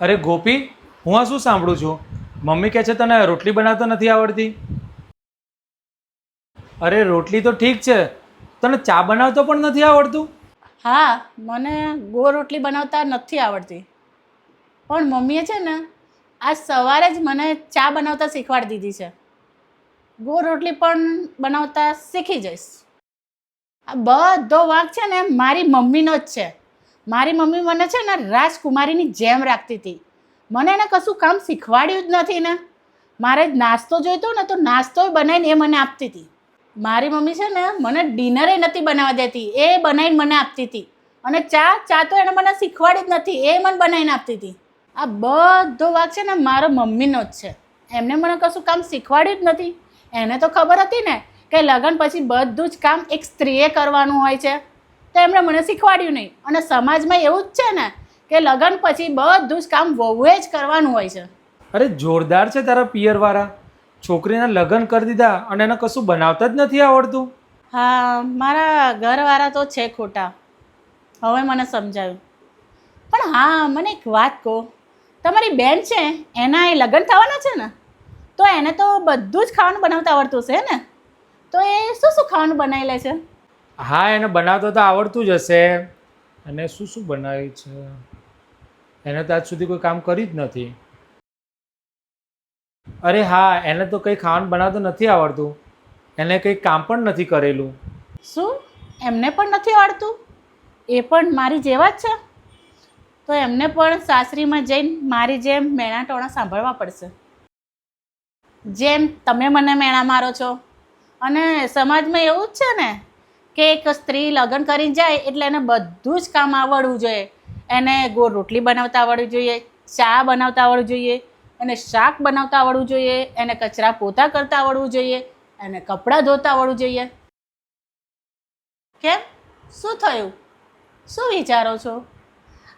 અરે ગોપી, હું આ શું સાંભળું છું? મમ્મી કહે છે તને રોટલી બનાવતા નથી આવડતી. અરે રોટલી તો ઠીક છે, તને ચા બનાવતો પણ નથી આવડતું? હા, મને ગોળ રોટલી બનાવતા નથી આવડતી. પણ મમ્મીએ છે ને આજ સવારે જ મને ચા બનાવતા શીખવાડી દીધી છે. ગોળ રોટલી પણ બનાવતા શીખી જઈશ. આ બધો વાંક છે ને મારી મમ્મીનો જ છે. મારી મમ્મી મને છે ને રાજકુમારીની જેમ રાખતી હતી. મને એને કશું કામ શીખવાડ્યું જ નથી ને. મારે નાસ્તો જોઈતો ને તો નાસ્તો બનાવીને એ મને આપતી હતી. મારી મમ્મી છે ને મને ડિનરે નથી બનાવવા દેતી, એ બનાવીને મને આપતી હતી. અને ચા તો એને મને શીખવાડી જ નથી, એ મને બનાવીને આપતી હતી. આ બધો વાંક છે ને મારો મમ્મીનો જ છે. એમને મને કશું કામ શીખવાડ્યું જ નથી. એને તો ખબર હતી ને કે લગ્ન પછી બધું જ કામ એક સ્ત્રીએ કરવાનું હોય છે, તો એમણે મને શીખવાડ્યું નહીં. અને સમાજમાં એવું જ છે ને કે લગ્ન પછી બધું જ કામ વહુએ જ કરવાનું હોય છે. અરે જોરદાર છે તારા પિયરવાળા. છોકરીના લગ્ન કરી દીધા અને એને કશું બનાવતા જ નથી આવડતું. હા, મારા ઘરવાળા તો છે ખોટા, હવે મને સમજાયું. પણ હા, મને એક વાત કહો, તમારી બેન છે એના એ લગ્ન થવાના છે ને, તો એને તો બધું જ ખાવાનું બનાવતા આવડતું છે ને? તો એ શું શું ખાવાનું બનાવી લે છે? હા, એને બનાવતા તો આવડતું જ હશે. અને શું શું બનાવ્યું છે? એને તો આજ સુધી કોઈ કામ કર્યું જ નથી. અરે હા, એને તો કંઈ ખાવાનું બનાવતું નથી આવડતું. એને કંઈ કામ પણ નથી કરેલું. શું એમને પણ નથી આવડતું? એ પણ મારી જેવા જ છે? તો એમને પણ સાસરીમાં જઈને મારી જેમ મેણા ટોણા સાંભળવા પડશે. જેમ તમે મને મેણા મારો છો. અને સમાજમાં એવું જ છે ને કે એક સ્ત્રી લગ્ન કરીને જાય એટલે એને બધું જ કામ આવડવું જોઈએ. એને ગોળ રોટલી બનાવતા આવડવું જોઈએ, ચા બનાવતા આવડવું જોઈએ, એને શાક બનાવતા આવડવું જોઈએ, એને કચરા પોતા કરતા આવડવું જોઈએ, એને કપડાં ધોતા આવડવું જોઈએ. કેમ, શું થયું? શું વિચારો છો?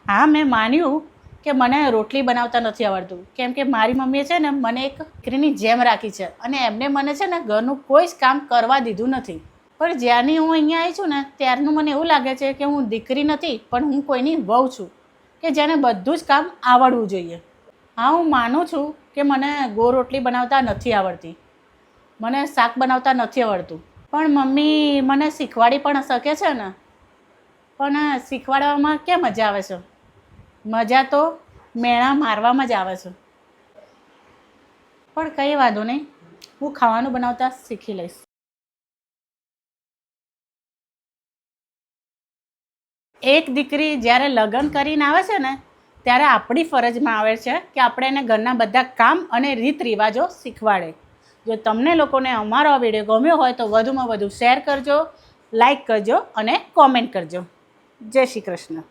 હા, મેં માન્યું કે મને રોટલી બનાવતા નથી આવડતું, કેમ કે મારી મમ્મીએ છે ને મને એક દીકરીની જેમ રાખી છે અને એમને મને છે ને ઘરનું કોઈ જ કામ કરવા દીધું નથી. પણ જ્યારની હું અહીંયા આવી છું ને ત્યારનું મને એવું લાગે છે કે હું દીકરી નથી પણ હું કોઈની વહુ છું, કે જેને બધું જ કામ આવડવું જોઈએ. હા, હું માનું છું કે મને ગોળ રોટલી બનાવતા નથી આવડતી, મને શાક બનાવતા નથી આવડતું. પણ મમ્મી મને શીખવાડી પણ શકે છે ને. પણ શીખવાડવામાં ક્યાં મજા આવે છે? મજા તો મેણા મારવામાં જ આવે છે. પણ કંઈ વાંધો નહીં, હું ખાવાનું બનાવતા શીખી લઈશ. એક દીકરી જ્યારે લગ્ન કરીને આવે છે ને ત્યારે આપણી ફરજમાં આવે છે કે આપણે એને ઘરના બધા કામ અને રીત રિવાજો શીખવાડે. જો તમને લોકોને અમારો આ વિડીયો ગમ્યો હોય તો વધુમાં વધુ શેર કરજો, લાઈક કરજો અને કોમેન્ટ કરજો. જય શ્રી કૃષ્ણ.